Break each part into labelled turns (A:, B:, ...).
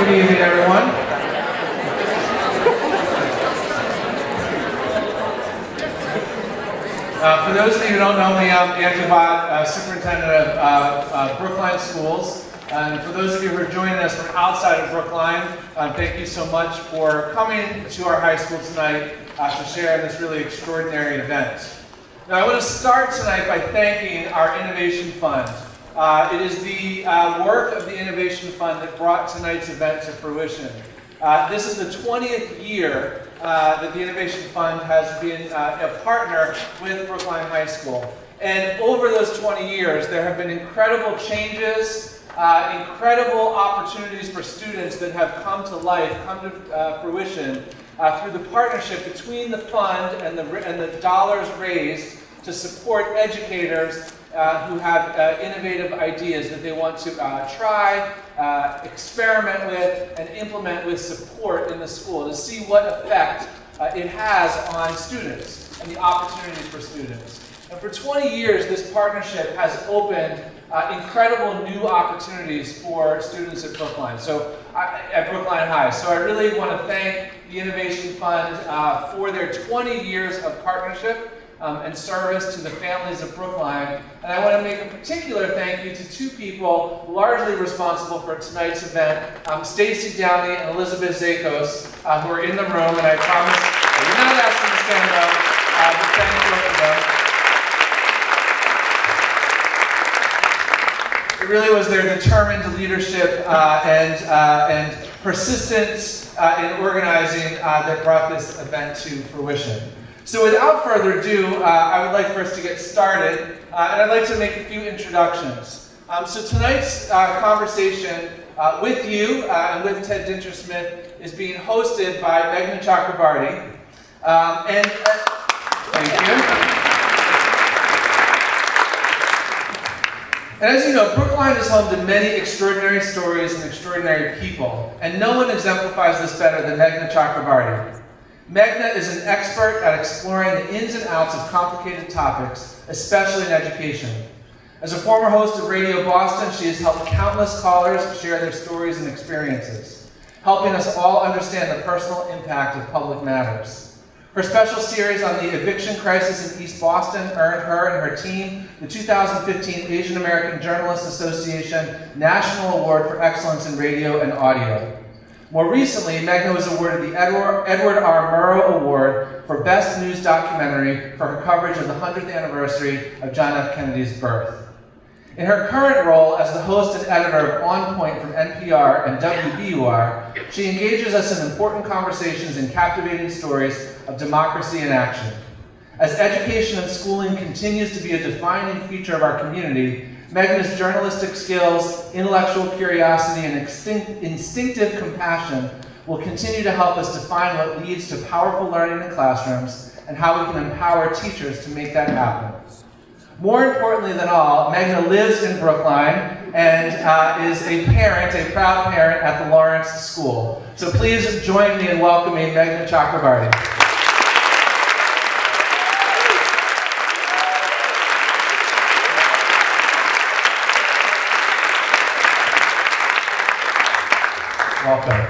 A: Good evening, everyone. For those of you who don't know me, I'm Andrew Bott, Superintendent of Brookline Schools. And for those of you who are joining us from outside of Brookline, thank you so much for coming to our high school tonight to share in this really extraordinary event. Now, I want to start tonight by thanking our Innovation Fund. It is the work of the Innovation Fund that brought tonight's event to fruition. This is the 20th year that the Innovation Fund has been a partner with Brookline High School. And over those 20 years, there have been incredible changes, incredible opportunities for students that have come to life, come to fruition through the partnership between the fund and the dollars raised to support educators who have innovative ideas that they want to try, experiment with, and implement with support in the school to see what effect it has on students and the opportunities for students. And for 20 years, this partnership has opened incredible new opportunities for students at Brookline, at Brookline High. So I really want to thank the Innovation Fund for their 20 years of partnership and service to the families of Brookline. And I want to make a particular thank you to two people largely responsible for tonight's event, Stacy Downey and Elizabeth Zakos, who are in the room. And I promise I did not ask them to stand up, but thank you for them. It really was their determined leadership and persistence in organizing that brought this event to fruition. So without further ado, I would like for us to get started, and I'd like to make a few introductions. So tonight's conversation with you and with Ted Dintersmith is being hosted by Meghna Chakrabarty. Thank you. And as you know, Brookline is home to many extraordinary stories and extraordinary people, and no one exemplifies this better than Meghna Chakrabarty. Meghna is an expert at exploring the ins and outs of complicated topics, especially in education. As a former host of Radio Boston, she has helped countless callers share their stories and experiences, helping us all understand the personal impact of public matters. Her special series on the eviction crisis in East Boston earned her and her team the 2015 Asian American Journalists Association National Award for Excellence in Radio and Audio. More recently, Meghna was awarded the Edward R. Murrow Award for Best News Documentary for her coverage of the 100th anniversary of John F. Kennedy's birth. In her current role as the host and editor of On Point from NPR and WBUR, she engages us in important conversations and captivating stories of democracy in action. As education and schooling continues to be a defining feature of our community, Meghna's journalistic skills, intellectual curiosity, and instinctive compassion will continue to help us define what leads to powerful learning in classrooms and how we can empower teachers to make that happen. More importantly than all, Meghna lives in Brookline and is a proud parent at the Lawrence School. So please join me in welcoming Meghna Chakrabarty. Welcome.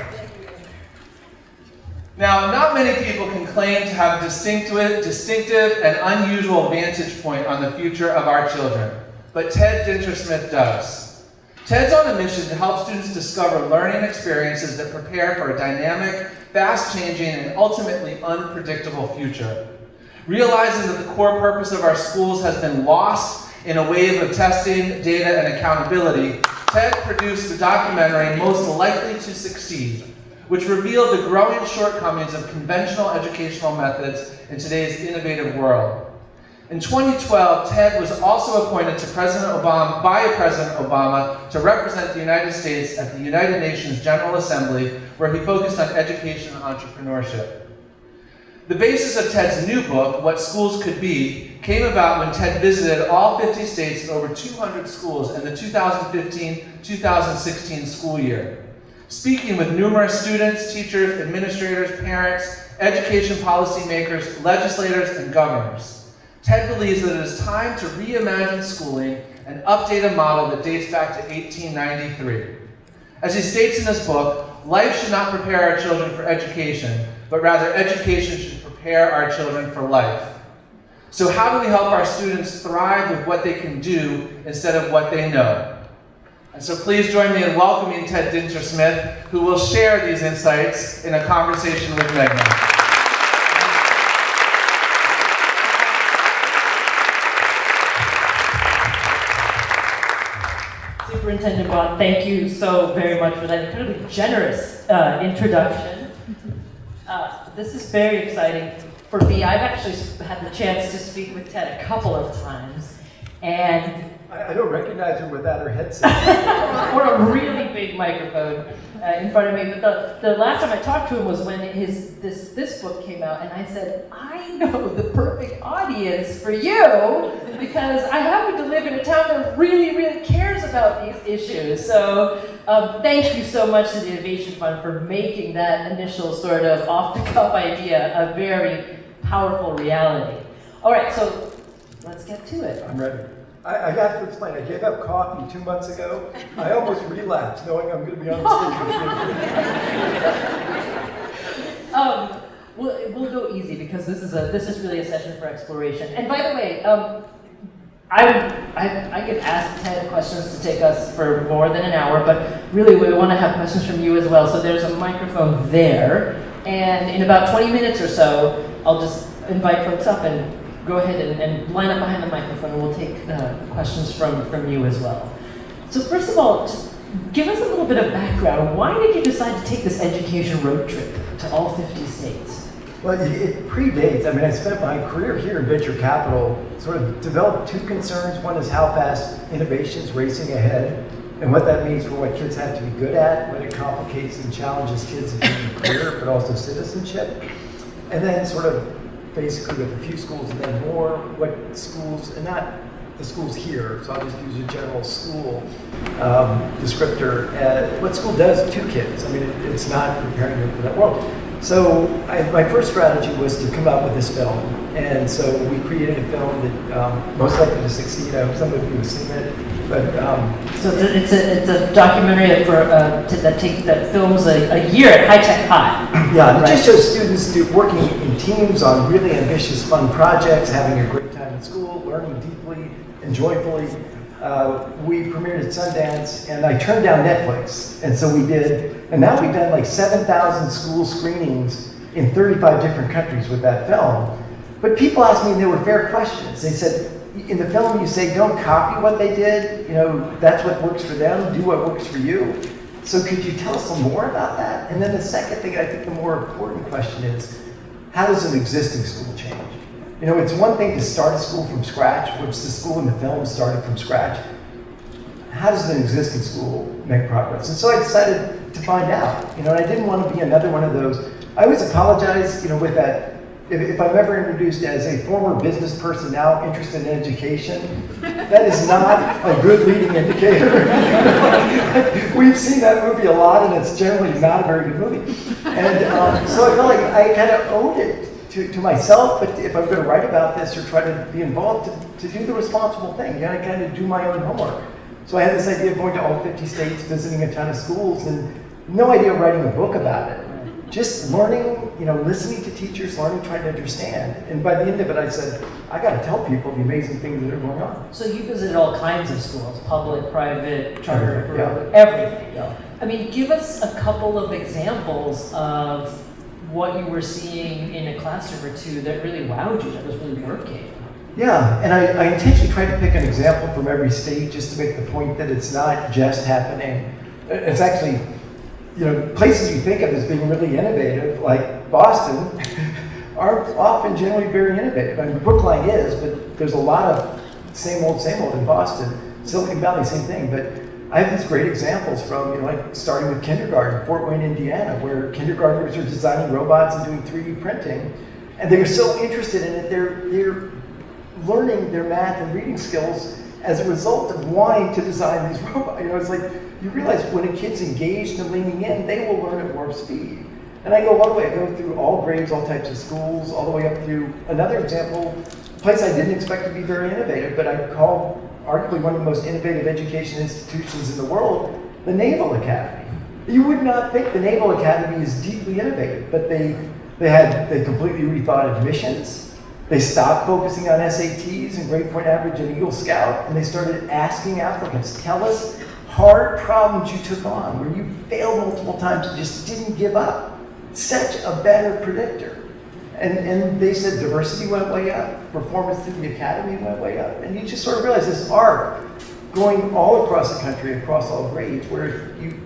A: Now, not many people can claim to have a distinctive and unusual vantage point on the future of our children, but Ted Dintersmith does. Ted's on a mission to help students discover learning experiences that prepare for a dynamic, fast-changing, and ultimately unpredictable future. Realizing that the core purpose of our schools has been lost in a wave of testing, data, and accountability, Ted produced the documentary Most Likely to Succeed, which revealed the growing shortcomings of conventional educational methods in today's innovative world. In 2012, Ted was also appointed to President Obama to represent the United States at the United Nations General Assembly, where he focused on education and entrepreneurship. The basis of Ted's new book, What Schools Could Be, came about when Ted visited all 50 states and over 200 schools in the 2015-2016 school year. Speaking with numerous students, teachers, administrators, parents, education policymakers, legislators, and governors, Ted believes that it is time to reimagine schooling and update a model that dates back to 1893. As he states in his book, life should not prepare our children for education, but rather education should prepare our children for life. So how do we help our students thrive with what they can do instead of what they know? And so please join me in welcoming Ted Dintersmith, who will share these insights in a conversation with Meghna.
B: Superintendent Bott, thank you so very much for that incredibly generous introduction. This is very exciting for me. I've actually had the chance to speak with Ted a couple of times, and
C: I don't recognize her without her headset.
B: or a really big microphone in front of me. But the last time I talked to him was when this book came out, and I said, I know the perfect audience for you because I happen to live in a town that really, really cares about these issues. So thank you so much to the Innovation Fund for making that initial sort of off-the-cuff idea a very powerful reality. All right, so let's get to it.
C: I'm ready. I have to explain, I gave up coffee 2 months ago. I almost relapsed knowing I'm going to be on stage with you.
B: We'll go easy because this is really a session for exploration. And by the way, I could ask Ted questions to take us for more than an hour, but really we want to have questions from you as well. So there's a microphone there, and in about 20 minutes or so, I'll just invite folks up and go ahead and line up behind the microphone, and we'll take questions from you as well. So first of all, just give us a little bit of background. Why did you decide to take this education road trip to all 50 states?
C: Well, it predates. I mean, I spent my career here in venture capital, sort of developed two concerns. One is how fast innovation is racing ahead, and what that means for what kids have to be good at, when it complicates and challenges kids in career, but also citizenship. And then sort of basically with a few schools and then more, what schools, and not the schools here, so I'll just use a general school descriptor, what school does to kids. I mean, it's not preparing them for that world. So my first strategy was to come up with this film. And so we created a film that most likely to succeed. I hope some of you have seen it. But
B: so it's a documentary that films a year at High Tech High.
C: Yeah, it just shows students working in teams on really ambitious, fun projects, having a great time in school, learning deeply and joyfully. We premiered at Sundance, and I turned down Netflix, and so we did. And now we've done like 7,000 school screenings in 35 different countries with that film. But people asked me, and they were fair questions. They said, in the film you say, don't copy what they did, that's what works for them, do what works for you. So could you tell us some more about that? And then the second thing, I think the more important question is, how does an existing school change? It's one thing to start a school from scratch, which the school in the film started from scratch. How does an existing school make progress? And so I decided to find out, and I didn't want to be another one of those. I always apologize, with that. If I'm ever introduced as a former business person now interested in education, that is not a good leading indicator. We've seen that movie a lot, and it's generally not a very good movie. And so I felt like I kind of owed it to myself, but if I'm going to write about this or try to be involved, to do the responsible thing, I kind of do my own homework. So I had this idea of going to all 50 states, visiting a ton of schools, and no idea of writing a book about it. Just learning, listening to teachers, learning, trying to understand. And by the end of it, I said, I got to tell people the amazing things that are going on.
B: So you visited all kinds of schools, public, private, charter,
C: yeah.
B: Everything.
C: Yeah.
B: I mean, give us a couple of examples of what you were seeing in a classroom or two that really wowed you, that was really working.
C: Yeah, and I intentionally tried to pick an example from every state just to make the point that it's not just happening. It's actually, places you think of as being really innovative, like Boston, are often generally very innovative. I mean, Brookline is, but there's a lot of same old in Boston. Silicon Valley, same thing. But I have these great examples from, like starting with kindergarten, Fort Wayne, Indiana, where kindergartners are designing robots and doing 3D printing. And they're so interested in it, they're learning their math and reading skills as a result of wanting to design these robots. It's like, you realize when a kid's engaged and leaning in, they will learn at warp speed. And I go all the way, I go through all grades, all types of schools, all the way up through another example, a place I didn't expect to be very innovative, but I call arguably one of the most innovative education institutions in the world, the Naval Academy. You would not think the Naval Academy is deeply innovative, but they completely rethought admissions. They stopped focusing on SATs and grade point average and Eagle Scout, and they started asking applicants, tell us hard problems you took on, where you failed multiple times and just didn't give up. Such a better predictor. And they said diversity went way up, performance through the academy went way up, and you just sort of realize this arc going all across the country, across all grades, where you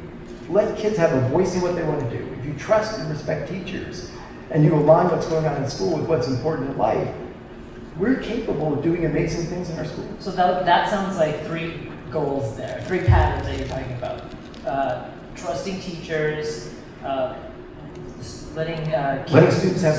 C: let kids have a voice in what they want to do. If you trust and respect teachers, and you align what's going on in school with what's important in life, we're capable of doing amazing things in our schools.
B: So that sounds like 3 goals there, 3 patterns that you're talking about. Trusting teachers, letting
C: students have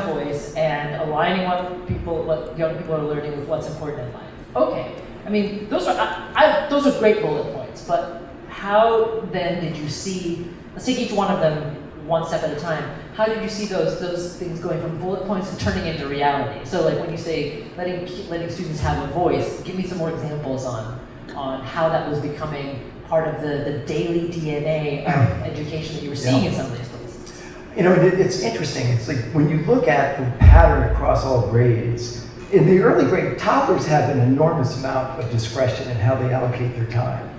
B: a voice, and aligning what young people are learning with what's important in life. Okay, I mean, those are great bullet points, but how then did you see, let's take each one of them one step at a time. How did you see those things going from bullet points and turning into reality? So like when you say letting students have a voice, give me some more examples on how that was becoming part of the daily DNA of education that you were seeing in some of these places.
C: You know, it's interesting. It's like when you look at the pattern across all grades, in the early grade, toddlers have an enormous amount of discretion in how they allocate their time.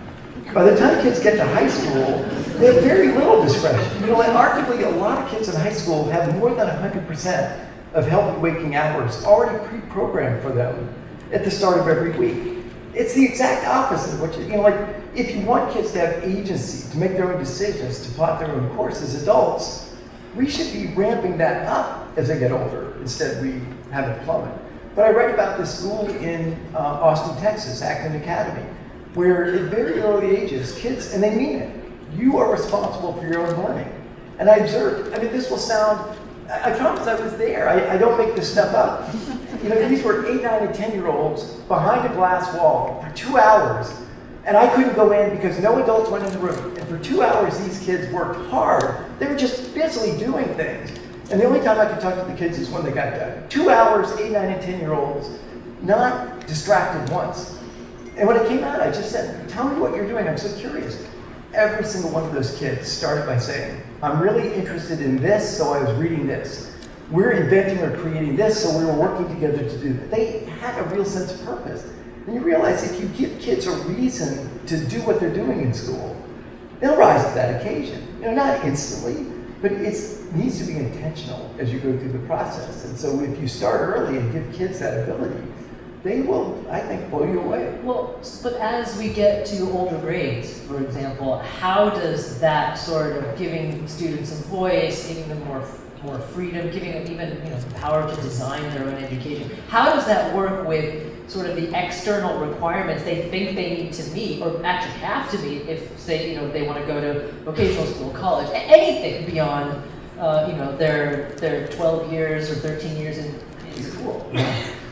C: By the time kids get to high school, they have very little discretion. You know, and arguably a lot of kids in high school have more than 100% of healthy waking hours already pre-programmed for them at the start of every week. It's the exact opposite of what you know, like if you want kids to have agency, to make their own decisions, to plot their own course as adults, we should be ramping that up as they get older. Instead, we have it plummet. But I read about this school in Austin, Texas, Acton Academy, where at very early ages, kids, and they mean it, you are responsible for your own learning. And I observed, I mean, this will sound, I promise I was there. I don't make this stuff up. You know, these were 8, 9, and 10-year-olds behind a glass wall for 2 hours, and I couldn't go in because no adults went in the room. And for 2 hours, these kids worked hard. They were just busily doing things. And the only time I could talk to the kids is when they got done. 2 hours, 8, 9, and 10-year-olds, not distracted once. And when it came out, I just said, tell me what you're doing, I'm so curious. Every single one of those kids started by saying, I'm really interested in this, so I was reading this. We're inventing or creating this, so we were working together to do that. They had a real sense of purpose. And you realize if you give kids a reason to do what they're doing in school, they'll rise to that occasion. You know, not instantly, but it needs to be intentional as you go through the process. And so if you start early and give kids that ability, they will, I think, blow you away.
B: Well, but as we get to older grades, for example, how does that sort of giving students a voice, giving them more freedom, giving them even the power to design their own education, how does that work with sort of the external requirements they think they need to meet, or actually have to meet if, say, they want to go to vocational school, college, anything beyond, their 12 years or 13 years in school?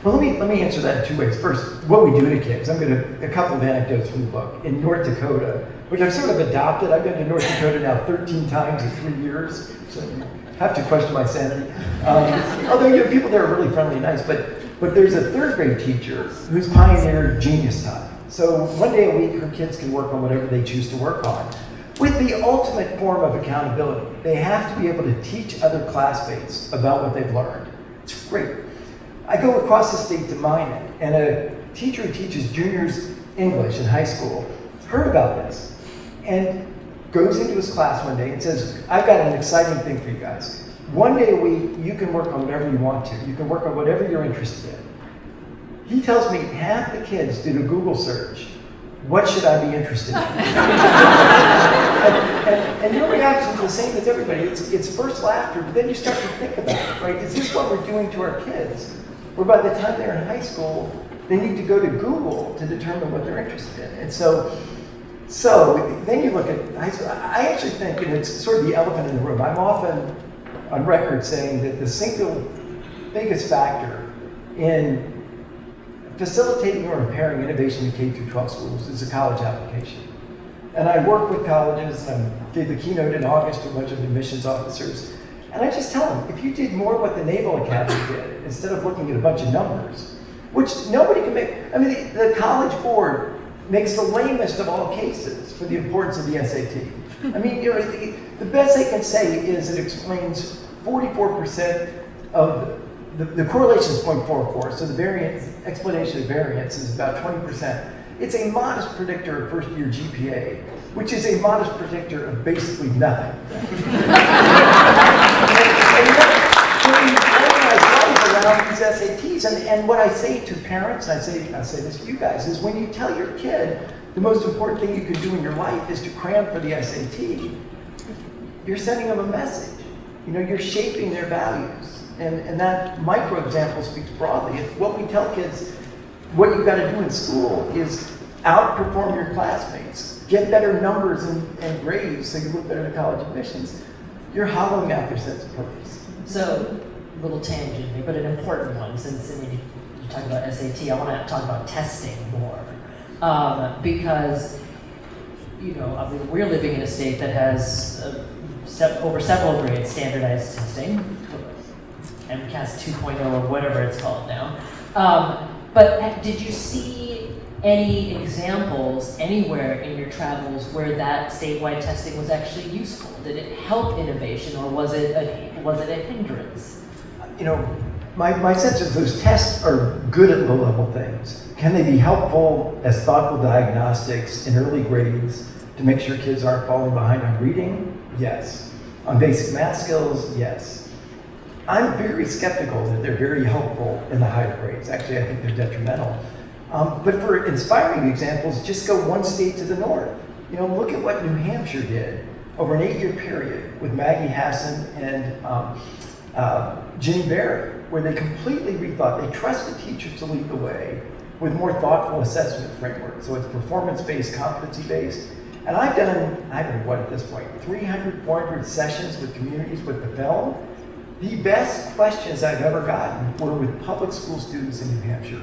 C: Well, let me answer that in 2 ways. First, what we do to kids. I'm going to, a couple of anecdotes from the book. In North Dakota, which I've sort of adopted. I've been to North Dakota now 13 times in 3 years, so I have to question my sanity. Although people there are really friendly and nice, but there's a 3rd grade teacher who's pioneered Genius Time. So one day a week, her kids can work on whatever they choose to work on, with the ultimate form of accountability. They have to be able to teach other classmates about what they've learned. It's great. I go across the state to Minot, and a teacher who teaches juniors English in high school heard about this and goes into his class one day and says, I've got an exciting thing for you guys. One day a week, you can work on whatever you want to. You can work on whatever you're interested in. He tells me half the kids did a Google search. What should I be interested in? and your reaction is the same as everybody. It's first laughter, but then you start to think about it, right? Is this what we're doing to our kids? Where by the time they're in high school, they need to go to Google to determine what they're interested in. And so then you look at high school. I actually think, and it's sort of the elephant in the room, I'm often on record saying that the single biggest factor in facilitating or impairing innovation in K-12 schools is a college application. And I work with colleges, and I gave the keynote in August to a bunch of admissions officers. And I just tell them, if you did more what the Naval Academy did, instead of looking at a bunch of numbers, which nobody can make, I mean, the College Board makes the lamest of all cases for the importance of the SAT. I mean, the best they can say is it explains 44% of the correlation is 0.44, so the variance, explanation of variance is about 20%. It's a modest predictor of first-year GPA, which is a modest predictor of basically nothing. Around these SATs, and what I say to parents, and I say this to you guys, is when you tell your kid the most important thing you can do in your life is to cram for the SAT, you're sending them a message. You know, you're shaping their values. And that micro example speaks broadly. If what we tell kids, what you've got to do in school is outperform your classmates, get better numbers and grades so you look better in college admissions, you're hollowing out their sense of purpose.
B: So, a little tangent here, but an important one, since I mean, you talk about SAT, I want to talk about testing more. Because, you know, I mean, we're living in a state that has over several grades standardized testing, MCAS 2.0 or whatever it's called now. But did you see any examples anywhere in your travels where that statewide testing was actually useful? Did it help innovation, or was it a hindrance?
C: You know, my sense is those tests are good at low-level things. Can they be helpful as thoughtful diagnostics in early grades to make sure kids aren't falling behind on reading? Yes. On basic math skills? Yes. I'm very skeptical that they're very helpful in the higher grades. Actually, I think they're detrimental. But for inspiring examples, just go one state to the north. You know, look at what New Hampshire did over an 8-year period with Maggie Hassan and Ginny Berry, where they completely rethought. They trusted teachers to lead the way with more thoughtful assessment framework. So it's performance-based, competency-based. And I've done, I don't know what at this point, 300, 400 sessions with communities with the film. The best questions I've ever gotten were with public school students in New Hampshire.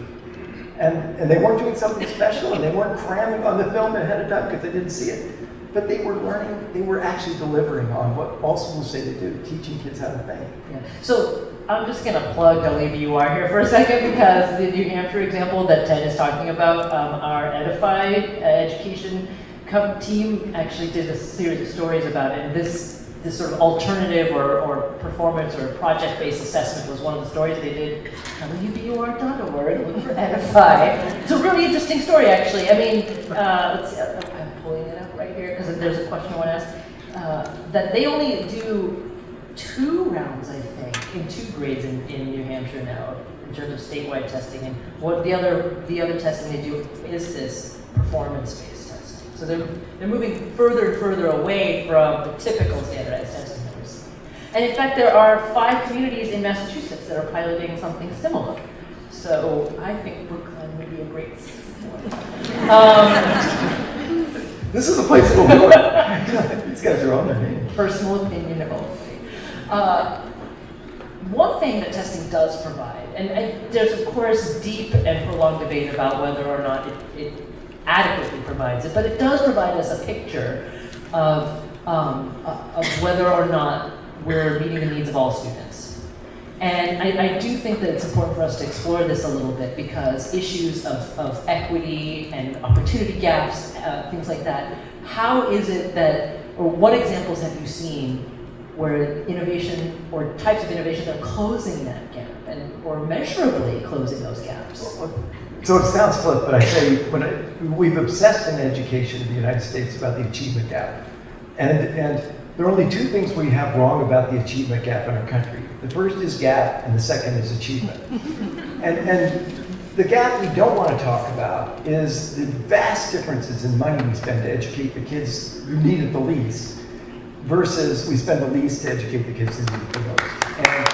C: And they weren't doing something special, and they weren't cramming on the film ahead of time because they didn't see it. But they were learning, they were actually delivering on what all schools say to do, teaching kids how to think.
B: Yeah. So I'm just going to plug WBUR here for a second, because the New Hampshire example that Ted is talking about, our Edify education team actually did a series of stories about it. And this sort of alternative or performance or project-based assessment was one of the stories they did. WBUR.org, look for Edify. It's a really interesting story, actually. I mean, let's see, I'm pulling it up right here because there's a question I want to ask. That they only do 2 rounds, I think, in 2 grades in New Hampshire now, in terms of statewide testing. And what the other testing they do is this performance-based testing. So they're moving further and further away from the typical standardized testing that we're seeing. And in fact, there are 5 communities in Massachusetts that are piloting something similar. So I think Brookline would be a great
C: This is a place to go. These guys are on their name.
B: Personal opinion only. One thing that testing does provide, and there's of course deep and prolonged debate about whether or not it adequately provides it, but it does provide us a picture of whether or not we're meeting the needs of all students. And I do think that it's important for us to explore this a little bit, because issues of equity and opportunity gaps, things like that, how is it that, or what examples have you seen where innovation or types of innovations are closing that gap or measurably closing those gaps?
C: So it sounds flip, but I say we've obsessed in education in the United States about the achievement gap. And there are only 2 things we have wrong about the achievement gap in our country. The first is gap, and the second is achievement. and the gap we don't want to talk about is the vast differences in money we spend to educate the kids who need it the least, versus we spend the least to educate the kids who need it the most. And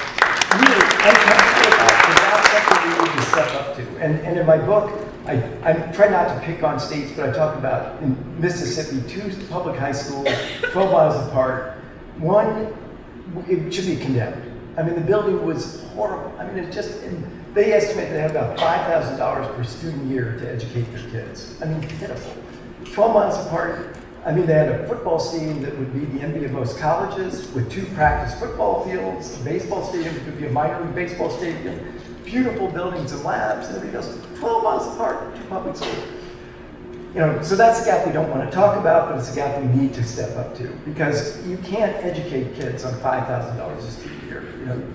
C: really, I'm passionate about that's something we need to step up to. And in my book, I try not to pick on states, but I talk about in Mississippi, 2 public high schools, 12 miles apart. One, it should be condemned. I mean, the building was horrible. I mean, they estimate they had about $5,000 per student year to educate their kids. I mean, pitiful. 12 miles apart, I mean, they had a football stadium that would be the envy of most colleges, with 2 practice football fields, a baseball stadium that could be a minor league baseball stadium, beautiful buildings and labs, and everything else. 12 miles apart, 2 public schools. So that's a gap we don't want to talk about, but it's a gap we need to step up to, because you can't educate kids on $5,000 a student year.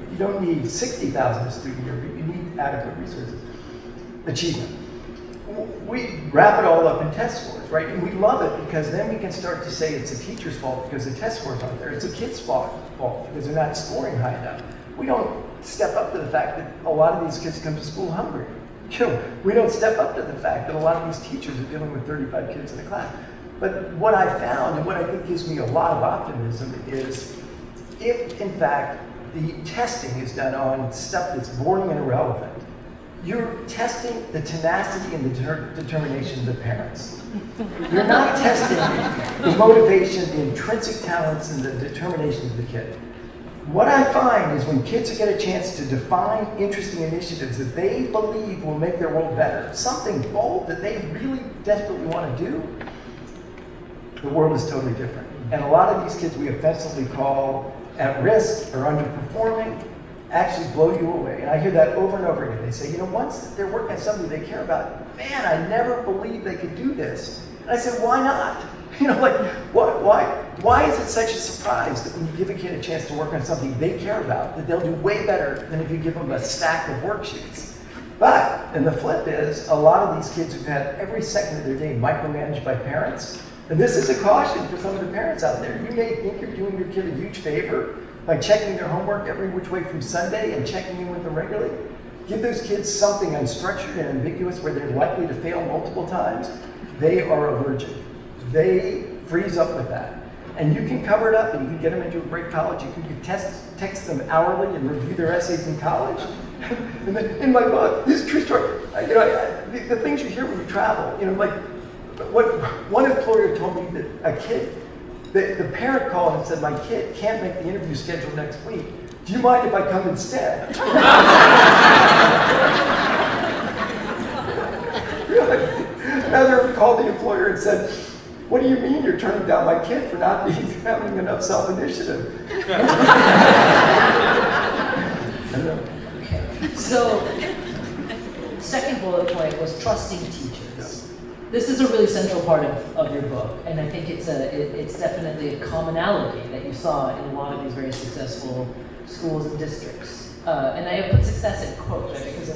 C: You don't need $60,000 a student year, but you need adequate resources. Achievement. We wrap it all up in test scores, right? And we love it because then we can start to say it's the teacher's fault because the test scores aren't there. It's the kid's fault because they're not scoring high enough. We don't step up to the fact that a lot of these kids come to school hungry. We don't step up to the fact that a lot of these teachers are dealing with 35 kids in a class. But what I found, and what I think gives me a lot of optimism, is if, in fact, the testing is done on stuff that's boring and irrelevant, you're testing the tenacity and the determination of the parents. You're not testing the motivation, the intrinsic talents, and the determination of the kid. What I find is when kids get a chance to define interesting initiatives that they believe will make their world better, something bold that they really desperately want to do, the world is totally different. And a lot of these kids we offensively call at risk or underperforming actually blow you away. And I hear that over and over again. They say, once they're working on something they care about, man, I never believed they could do this. And I said, why not? Why is it such a surprise that when you give a kid a chance to work on something they care about, that they'll do way better than if you give them a stack of worksheets? But, and the flip is, a lot of these kids who've had every second of their day micromanaged by parents, and this is a caution for some of the parents out there. You may think you're doing your kid a huge favor by checking their homework every which way from Sunday and checking in with them regularly. Give those kids something unstructured and ambiguous where they're likely to fail multiple times. They are allergic. They freeze up with that. And you can cover it up and you can get them into a great college. You can text them hourly and review their essays in college. And then, in my book, this is a true story. The things you hear when you travel, what one employer told me that a kid, the parent called and said, my kid can't make the interview schedule next week. Do you mind if I come instead? Another called the employer and said, what do you mean you're turning down my kid for not having enough self-initiative?
B: Okay. So, second bullet point was trusting teachers. This is a really central part of your book, and I think it's definitely a commonality that you saw in a lot of these very successful schools and districts. And I put success in quotes, right, because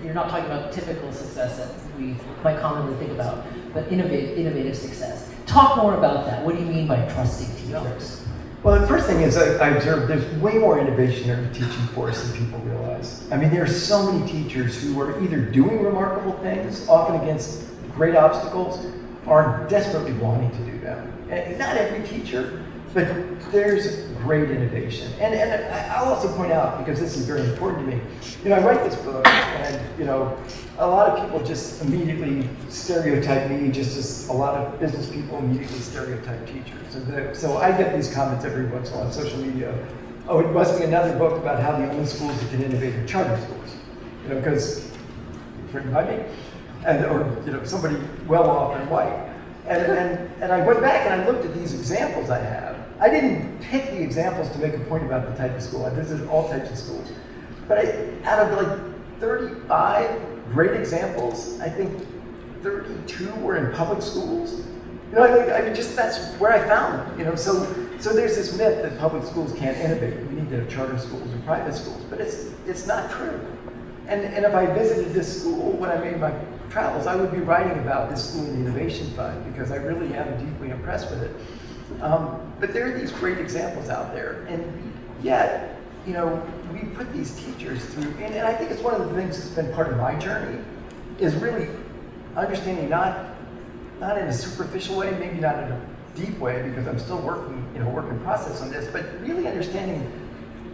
B: you're not talking about typical success that we might commonly think about, but innovative success. Talk more about that. What do you mean by trusting teachers?
C: Well, the first thing is I observed there's way more innovation in the teaching force than people realize. I mean, there are so many teachers who are either doing remarkable things, often against great obstacles, or desperately wanting to do them. And not every teacher, but there's great innovation. And I'll also point out, because this is very important to me, I write this book, and a lot of people just immediately stereotype me, just as a lot of business people immediately stereotype teachers. So I get these comments every once in a while on social media. Oh, it must be another book about how the only schools that can innovate are charter schools. Because it's written by me, or somebody well off and white. And I went back and I looked at these examples I have. I didn't pick the examples to make a point about the type of school. I visited all types of schools. But out of 35 great examples, I think 32 were in public schools. That's where I found them. So there's this myth that public schools can't innovate. We need to have charter schools or private schools, but it's not true. And if I visited this school when I made my travels, I would be writing about this school in the Innovation Fund because I really am deeply impressed with it. But there are these great examples out there, and yet, we put these teachers through, and I think it's one of the things that's been part of my journey, is really understanding not in a superficial way, maybe not in a deep way, because I'm still working in process on this, but really understanding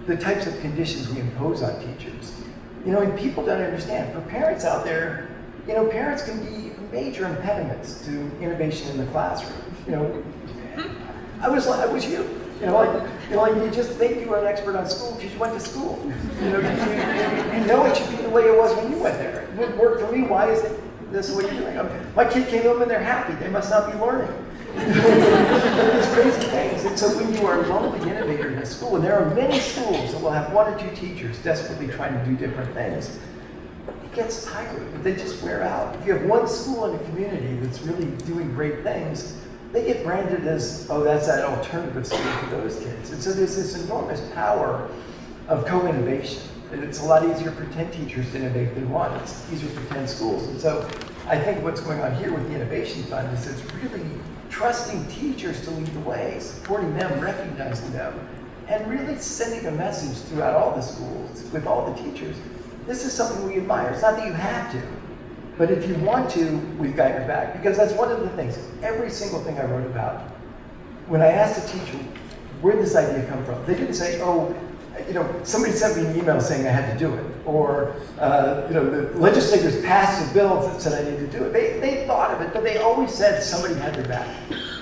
C: the types of conditions we impose on teachers. And people don't understand. For parents out there, parents can be major impediments to innovation in the classroom. I was you. You just think you were an expert on school because you went to school. You know it should be the way it was when you went there. It wouldn't work for me. Why is this the way you're doing? My kid came home and they're happy. They must not be learning. These crazy things. And so when you are a lonely innovator in a school, and there are many schools that will have one or two teachers desperately trying to do different things, gets tired. They just wear out. If you have one school in a community that's really doing great things, they get branded as, oh, that's that alternative school for those kids. And so there's this enormous power of co-innovation. And it's a lot easier for 10 teachers to innovate than one. It's easier for 10 schools. And so I think what's going on here with the Innovation Fund is it's really trusting teachers to lead the way, supporting them, recognizing them, and really sending a message throughout all the schools, with all the teachers. This is something we admire. It's not that you have to, but if you want to, we've got your back. Because that's one of the things, every single thing I wrote about, when I asked a teacher, where did this idea come from? They didn't say, oh, somebody sent me an email saying I had to do it. Or, the legislators passed a bill that said I needed to do it. They thought of it, but they always said somebody had their back.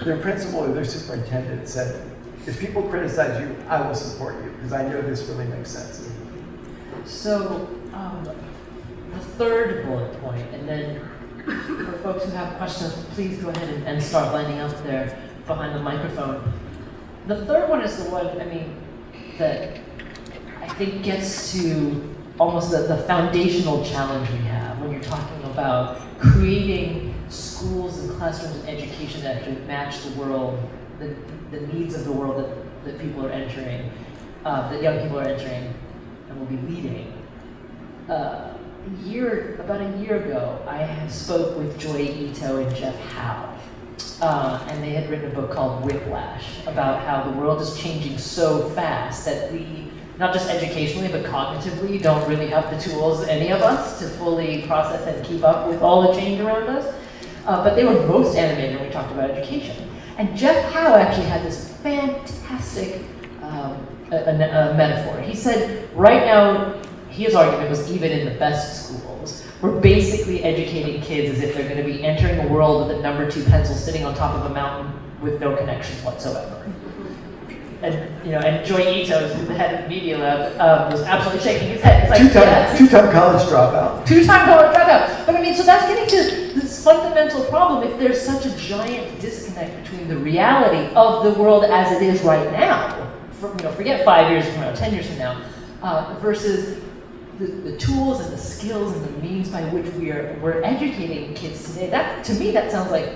C: Their principal or their superintendent said, if people criticize you, I will support you, because I know this really makes sense.
B: So, the third bullet point, and then for folks who have questions, please go ahead and start lining up there behind the microphone. The third one is the one, that I think gets to almost the foundational challenge we have when you're talking about creating schools and classrooms and education that actually match the world, the needs of the world that people are entering, that young people are entering and will be leading. About a year ago, I had spoke with Joy Ito and Jeff Howe, and they had written a book called Whiplash about how the world is changing so fast that we, not just educationally, but cognitively, don't really have the tools, any of us, to fully process and keep up with all the change around us. But they were most animated when we talked about education. And Jeff Howe actually had this fantastic a metaphor. He said, right now, his argument was even in the best schools, we're basically educating kids as if they're going to be entering a world with a number 2 pencil sitting on top of a mountain with no connections whatsoever. And Joy Ito, who's the head of the Media Lab, was absolutely shaking his head. It's like, yes.
C: Two-time college dropout.
B: Two-time college dropout. But so that's getting to this fundamental problem. If there's such a giant disconnect between the reality of the world as it is right now, forget 5 years from now, 10 years from now, versus the tools and the skills and the means by which we're educating kids today. That, to me, that sounds like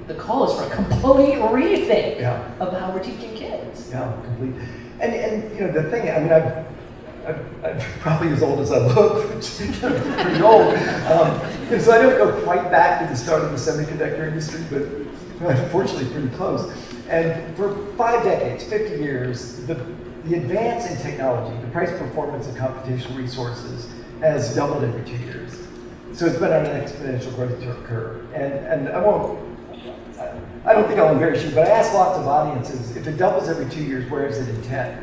B: the call is for a complete rethink of how we're teaching kids.
C: Yeah, complete. And the thing, I'm probably as old as I look, which is pretty old. So I don't go quite back to the start of the semiconductor industry, but unfortunately pretty close. And for 5 decades, 50 years, the advance in technology, the price performance of computational resources has doubled every 2 years. So it's been on an exponential growth curve. And I don't think I'll embarrass you, but I ask lots of audiences, if it doubles every 2 years, where is it in 10?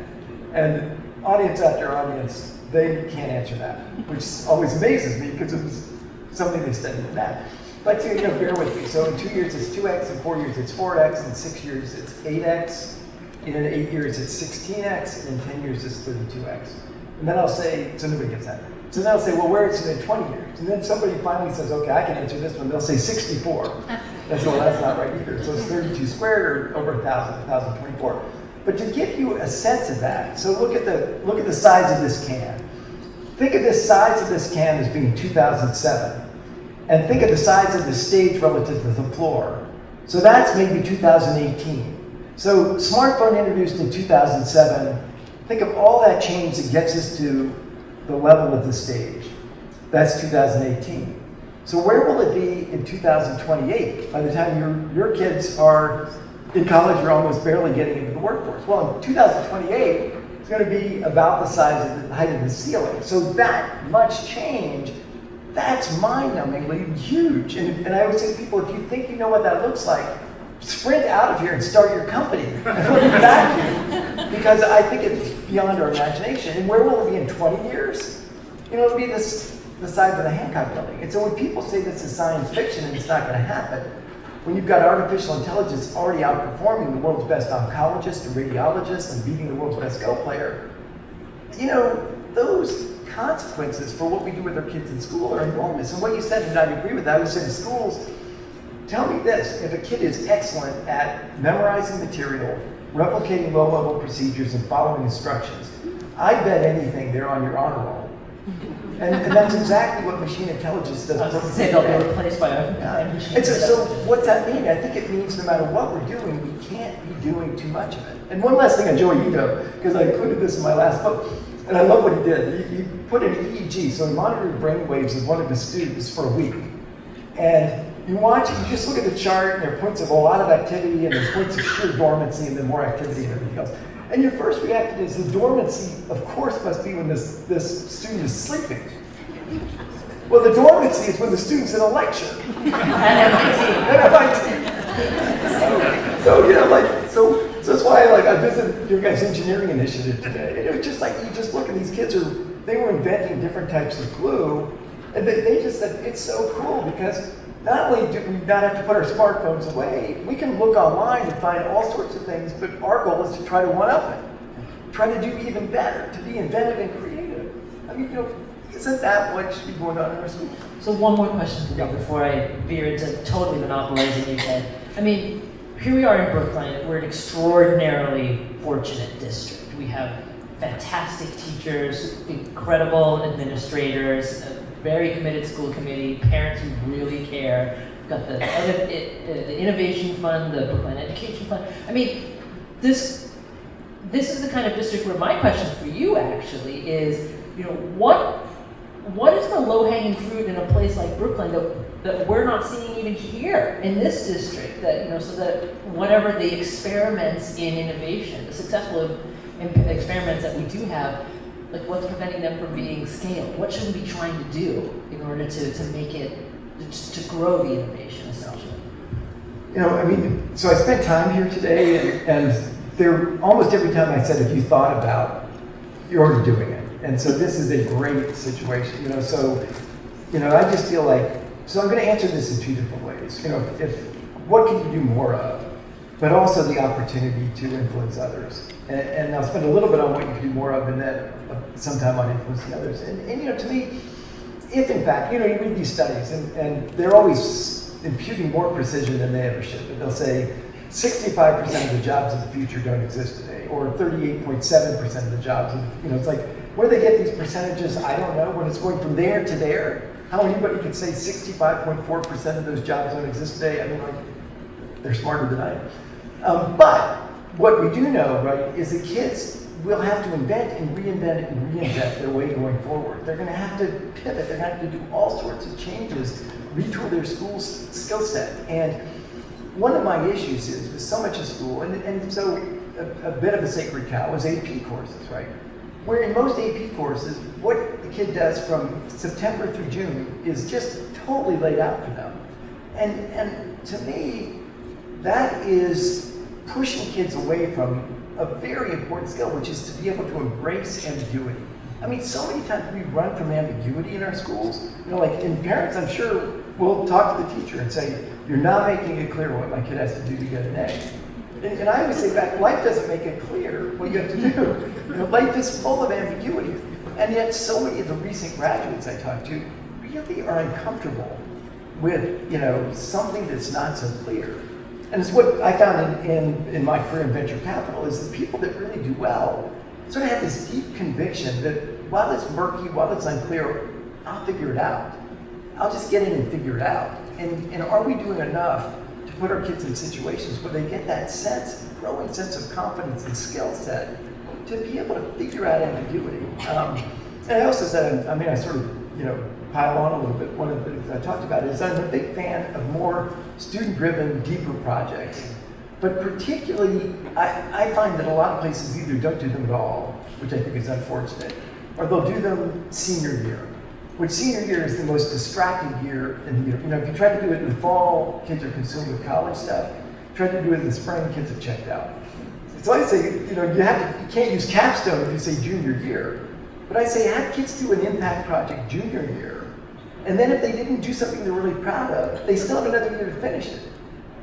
C: And audience after audience, they can't answer that, which always amazes me because it was something they studied in math. But bear with me. So in 2 years it's 2x, in 4 years it's 4x, in 6 years it's 8x, in 8 years it's 16x, and in 10 years it's 32x. And then I'll say, so nobody gets that. So then I'll say, well, where is it in 20 years? And then somebody finally says, okay, I can answer this one. They'll say 64. That's not right either. So it's 32 squared, or over 1,000, 1,024. But to give you a sense of that, so look at the size of this can. Think of the size of this can as being 2007. And think of the size of the stage relative to the floor. So that's maybe 2018. So smartphone introduced in 2007, think of all that change that gets us to the level of the stage. That's 2018. So where will it be in 2028? By the time your kids are in college, you're almost barely getting into the workforce. Well, in 2028, it's going to be about the size of the height of the ceiling. So that much change, that's mind-numbingly huge. And I always say to people, if you think you know what that looks like, sprint out of here and start your company. And we'll be back here. Because I think it's beyond our imagination. And where will it be in 20 years? It'll be the size of the Hancock Building. And so when people say this is science fiction and it's not going to happen, when you've got artificial intelligence already outperforming the world's best oncologist and radiologist and beating the world's best Go player, those consequences for what we do with our kids in school are enormous. And what you said, and I agree with that, I would say to schools, tell me this, if a kid is excellent at memorizing material, replicating low-level procedures, and following instructions, I bet anything they're on your honor roll. And that's exactly what machine intelligence does.
B: I was going to say they'll
C: perfectly
B: be
C: today.
B: replaced by
C: Yeah.
B: a machine.
C: And so what's that mean? I think it means no matter what we're doing, we can't be doing too much of it. And one last thing on Joey Ito, because I included this in my last book, and I love what he did. He put an EEG, so he monitored brain waves of one of his students for a week. And you watch it, you just look at the chart, and there are points of a lot of activity, and there's points of sheer dormancy, and then more activity and everything else. And your first reaction is the dormancy, of course, must be when this student is sleeping. Well, the dormancy is when the student's in a lecture. At MIT. So, you know, like, so that's why I visited your guys' engineering initiative today. And it was just like, you just look at these kids they were inventing different types of glue. And they just said, it's so cool because not only do we not have to put our smartphones away, we can look online and find all sorts of things, but our goal is to try to one-up it. Try to do even better, to be inventive and creative. I mean, you know, isn't that what should be going on in our schools?
B: So one more question for you before I veer into totally monopolizing you, Ted. I mean, here we are in Brookline. We're an extraordinarily fortunate district. We have fantastic teachers, incredible administrators, a very committed school committee, parents who really care. We've got the Innovation Fund, the Brookline Education Fund. I mean, this is the kind of district where my question for you actually is, you know, what is the low-hanging fruit in a place like Brookline that we're not seeing even here in this district? That, you know, so that whatever the experiments in innovation, the successful experiments that we do have, like what's preventing them from being scaled? What should we be trying to do in order to make it, to grow the innovation essentially?
C: You know, I mean, so I spent time here today, and there, almost every time I said, if you thought about, you're already doing it. And so this is a great situation, you know, so, you know, I just feel like, so I'm going to answer this in two different ways. You know, what can you do more of, but also the opportunity to influence others. And I'll spend a little bit on what you can do more of, and then sometime on influencing others. And you know, to me, if in fact, you know, you read these studies, and they're always imputing more precision than they ever should, but they'll say 65% of the jobs of the future don't exist today, or 38.7% of the jobs, you know, it's like, where they get these percentages, I don't know. When it's going from there to there, how anybody could say 65.4% of those jobs don't exist today, I mean, like, they're smarter than I am. But what we do know, right, is that kids will have to invent and reinvent their way going forward. They're going to have to pivot. They're going to have to do all sorts of changes, retool their school's skill set. And one of my issues is with so much of school, and so a bit of a sacred cow is AP courses, right? Where in most AP courses, what the kid does from September through June is just totally laid out for them. And to me, that is pushing kids away from a very important skill, which is to be able to embrace ambiguity. I mean, so many times we run from ambiguity in our schools. You know, like, and parents, I'm sure, will talk to the teacher and say, you're not making it clear what my kid has to do to get an A. And I always say back, life doesn't make it clear what you have to do. You know, life is full of ambiguity. And yet so many of the recent graduates I talk to really are uncomfortable with, you know, something that's not so clear. And it's what I found in my career in venture capital is the people that really do well sort of have this deep conviction that while it's murky, while it's unclear, I'll figure it out. I'll just get in and figure it out. And are we doing enough to put our kids in situations where they get that sense, growing sense of confidence and skill set to be able to figure out ambiguity? And I also said, I mean, I sort of, you know, pile on a little bit. One of the things I talked about is I'm a big fan of more student-driven, deeper projects. But particularly, I find that a lot of places either don't do them at all, which I think is unfortunate, or they'll do them senior year, which senior year is the most distracting year in the year. You know, if you try to do it in the fall, kids are consumed with college stuff. Try to do it in the spring, kids have checked out. So I say, you know, you can't use capstone if you say junior year. But I say have kids do an impact project junior year. And then if they didn't do something they're really proud of, they still have another year to finish it.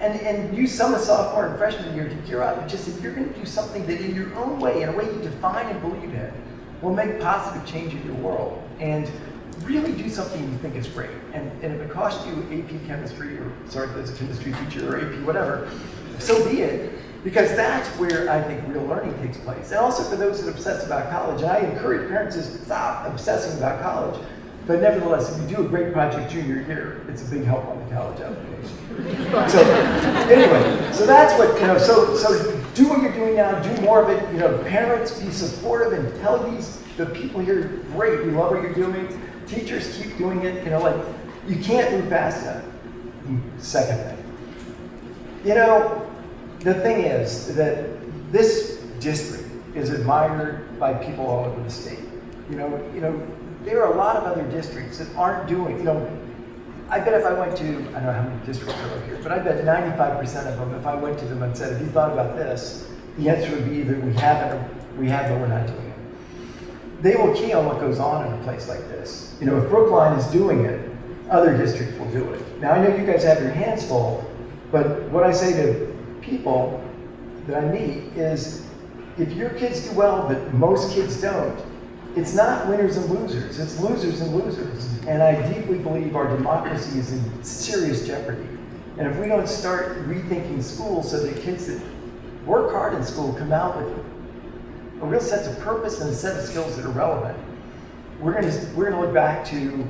C: And use some of sophomore and freshman year to gear up. But just if you're going to do something that in your own way, in a way you define and believe in, will make positive change in your world. And really do something you think is great. And if it costs you AP chemistry, or sorry, if there's a chemistry teacher, or AP whatever, so be it. Because that's where I think real learning takes place. And also for those that are obsessed about college, and I encourage parents to stop obsessing about college. But nevertheless, if you do a great project junior year, it's a big help on the college application. So anyway, so that's what, so do what you're doing now, do more of it. Parents, be supportive and tell the people here, great, we love what you're doing. Teachers, keep doing it. You can't move fast enough. Second thing. The thing is that this district is admired by people all over the state. There are a lot of other districts that aren't doing, I bet if I went to, I don't know how many districts are over here, but I bet 95% of them, if I went to them and said, have you thought about this? The answer would be either we haven't or we have, but we're not doing it. They will key on what goes on in a place like this. If Brookline is doing it, other districts will do it. Now I know you guys have your hands full, but what I say to people that I meet is, if your kids do well, but most kids don't, it's not winners and losers, it's losers and losers. And I deeply believe our democracy is in serious jeopardy. And if we don't start rethinking school so that kids that work hard in school come out with a real sense of purpose and a set of skills that are relevant, we're gonna look back to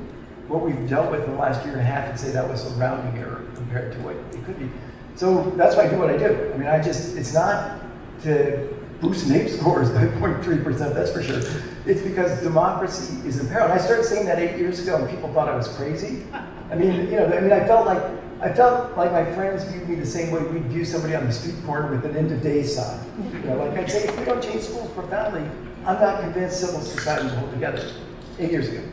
C: what we've dealt with in the last year and a half and say that was a rounding error compared to what it could be. So that's why I do what I do. It's not to boost NAEP scores by 0.3%, that's for sure. It's because democracy is in peril. And I started saying that 8 years ago and people thought I was crazy. I felt like my friends viewed me the same way we'd view somebody on the street corner with an end of days sign. I'd say, if we don't change schools profoundly, I'm not convinced civil society will hold together. 8 years ago.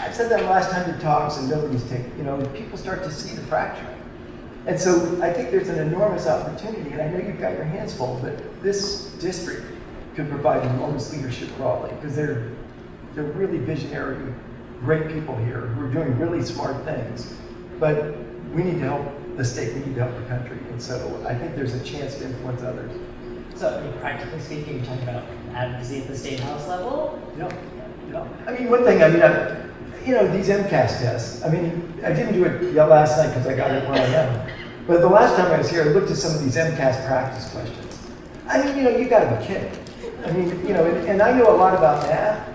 C: I've said that in the last 100 talks and nobody's taken, people start to see the fracturing. And so I think there's an enormous opportunity, and I know you've got your hands full, but this district could provide enormous leadership broadly, because they're really visionary, great people here who are doing really smart things. But we need to help the state, we need to help the country. And so I think there's a chance to influence others.
D: So, practically speaking, you're talking about advocacy at the state house level?
C: Yeah. One thing, these MCAS tests, I didn't do it last night because I got it when I am. But the last time I was here, I looked at some of these MCAS practice questions. You gotta be kidding. And I know a lot about math.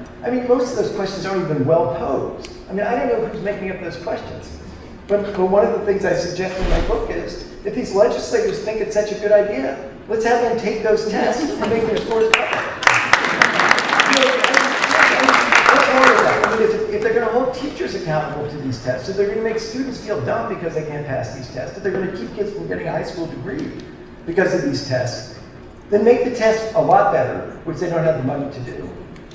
C: Most of those questions aren't even well posed. I don't know who's making up those questions. But one of the things I suggest in my book is, if these legislators think it's such a good idea, let's have them take those tests and make their scores better. If they're going to hold teachers accountable to these tests, if they're going to make students feel dumb because they can't pass these tests, if they're going to keep kids from getting a high school degree because of these tests, then make the tests a lot better, which they don't have the money to do.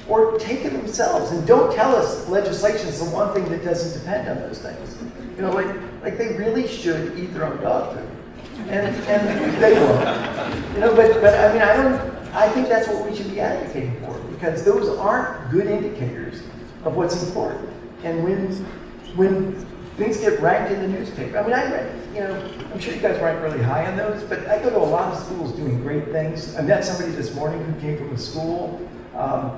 C: Or take it themselves, and don't tell us legislation is the one thing that doesn't depend on those things. Like they really should eat their own dog food. And they won't. I think that's what we should be advocating for, because those aren't good indicators of what's important. And when things get ranked in the newspaper, I'm sure you guys rank really high on those, but I go to a lot of schools doing great things. I met somebody this morning who came from a school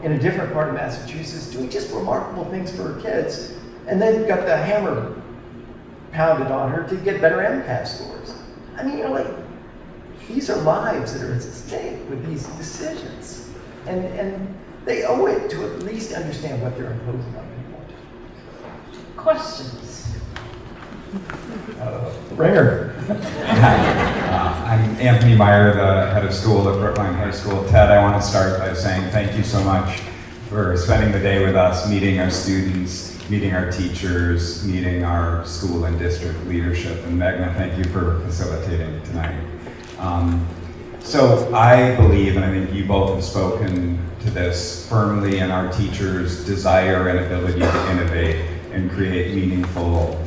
C: in a different part of Massachusetts doing just remarkable things for her kids, and then got the hammer pounded on her to get better MCAS scores. These are lives that are at stake with these decisions. And they owe it to at least understand what they're imposing on people.
B: Questions?
C: Ringer.
E: I'm Anthony Meyer, the head of school at Brookline High School. Ted, I want to start by saying thank you so much for spending the day with us, meeting our students, meeting our teachers, meeting our school and district leadership. And Magna, thank you for facilitating tonight. So I believe, and I think you both have spoken to this firmly, in our teachers' desire and ability to innovate and create meaningful,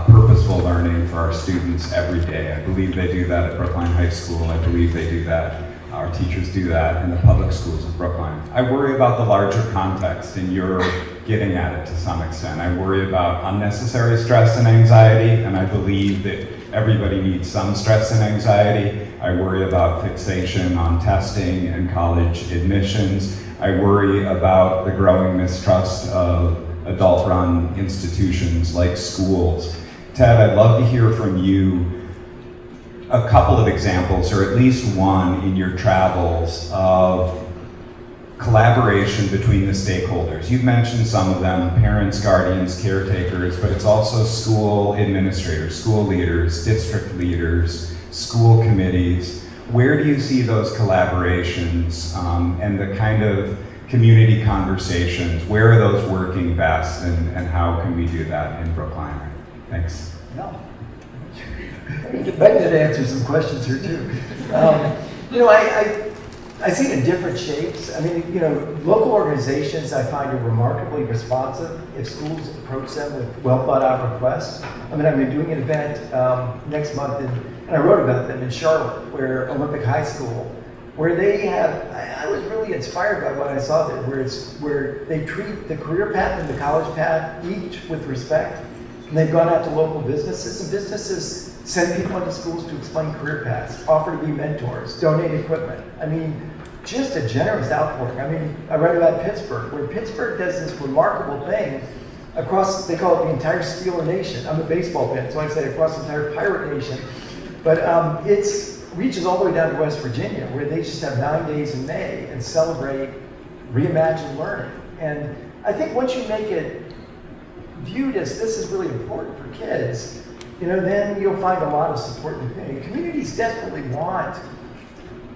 E: purposeful learning for our students every day. I believe they do that at Brookline High School. I believe they do that. Our teachers do that in the public schools of Brookline. I worry about the larger context, and you're getting at it to some extent. I worry about unnecessary stress and anxiety, and I believe that everybody needs some stress and anxiety. I worry about fixation on testing and college admissions. I worry about the growing mistrust of adult-run institutions like schools. Ted, I'd love to hear from you a couple of examples, or at least one in your travels, of collaboration between the stakeholders. You've mentioned some of them, parents, guardians, caretakers, but it's also school administrators, school leaders, district leaders, school committees. Where do you see those collaborations and the kind of community conversations? Where are those working best, and how can we do that in Brookline? Thanks.
C: No. I bet to answer some questions here too. I see it in different shapes. I mean, local organizations I find are remarkably responsive if schools approach them with well thought out requests. I mean, I'm doing an event next month, and I wrote about them in Charlotte, where Olympic High School, where they have, I was really inspired by what I saw there, where they treat the career path and the college path each with respect. And they've gone out to local businesses, and businesses send people into schools to explain career paths, offer to be mentors, donate equipment. I mean, just a generous outpouring. I mean, I read about Pittsburgh, where Pittsburgh does this remarkable thing across, they call it the entire Steeler Nation. I'm a baseball fan, so I say across the entire Pirate Nation. But it reaches all the way down to West Virginia, where they just have 9 days in May and celebrate reimagined learning. And I think once you make it viewed as this is really important for kids, then you'll find a lot of support in the community. Communities desperately want,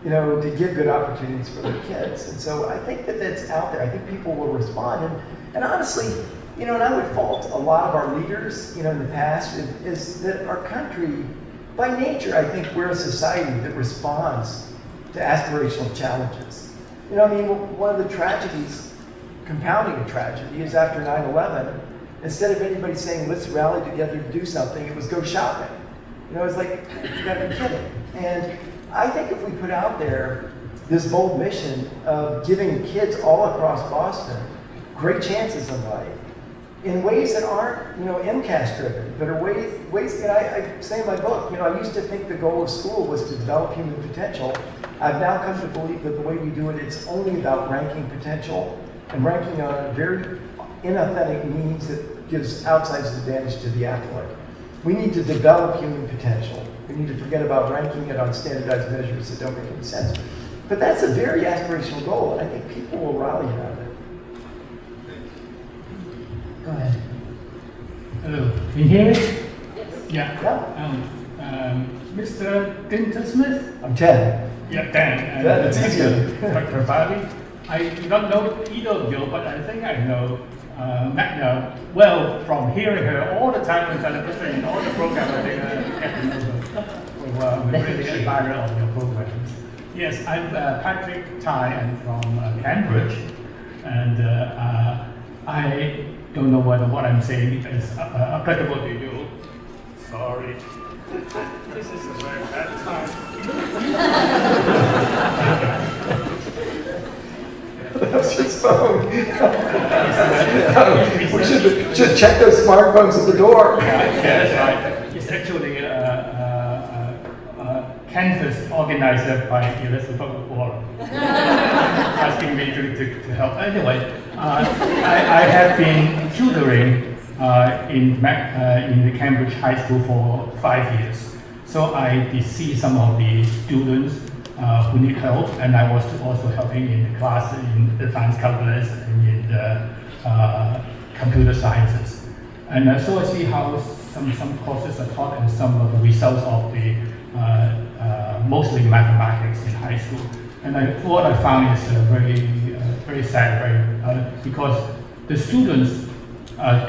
C: to give good opportunities for their kids. And so I think that that's out there. I think people will respond. And honestly, and I would fault a lot of our leaders, in the past, is that our country, by nature, I think we're a society that responds to aspirational challenges. One of the tragedies, compounding a tragedy, is after 9/11, instead of anybody saying, let's rally together to do something, it was go shopping. It's like, you gotta be kidding. And I think if we put out there this bold mission of giving kids all across Boston great chances in life, in ways that aren't, MCAS driven, but are ways that I say in my book, I used to think the goal of school was to develop human potential. I've now come to believe that the way we do it, it's only about ranking potential, and ranking on a very inauthentic means that gives outsized advantage to the athlete. We need to develop human potential. We need to forget about ranking it on standardized measures that don't make any sense. But that's a very aspirational goal, and I think people will rally around it. Go ahead.
F: Hello, can you hear me?
C: Yeah.
F: Mr. Ginter Smith?
C: I'm Ted.
F: Yeah, Dan.
C: Yeah, that's easier.
F: Dr. Bobby. I do not know either of you, but I think I know Magna well from hearing her all the time on television and all the programs. I think I get to know her. We're really admirer of your programs. Yes, I'm Patrick Tai. I'm from Cambridge, and I don't know whether what I'm saying is applicable to you. Sorry. This is a very bad time.
C: That's his phone. We should check those smartphones at the door.
F: Yeah, that's right. It's actually canvas organizer by Elizabeth Warren, asking me to help. Anyway, I have been tutoring in the Cambridge High School for 5 years. So I did see some of the students who need help, and I was also helping in the class in advanced calculus and in the computer sciences. And so I see how some courses are taught and some of the results of the mostly mathematics in high school. And what I found is very sad, because the students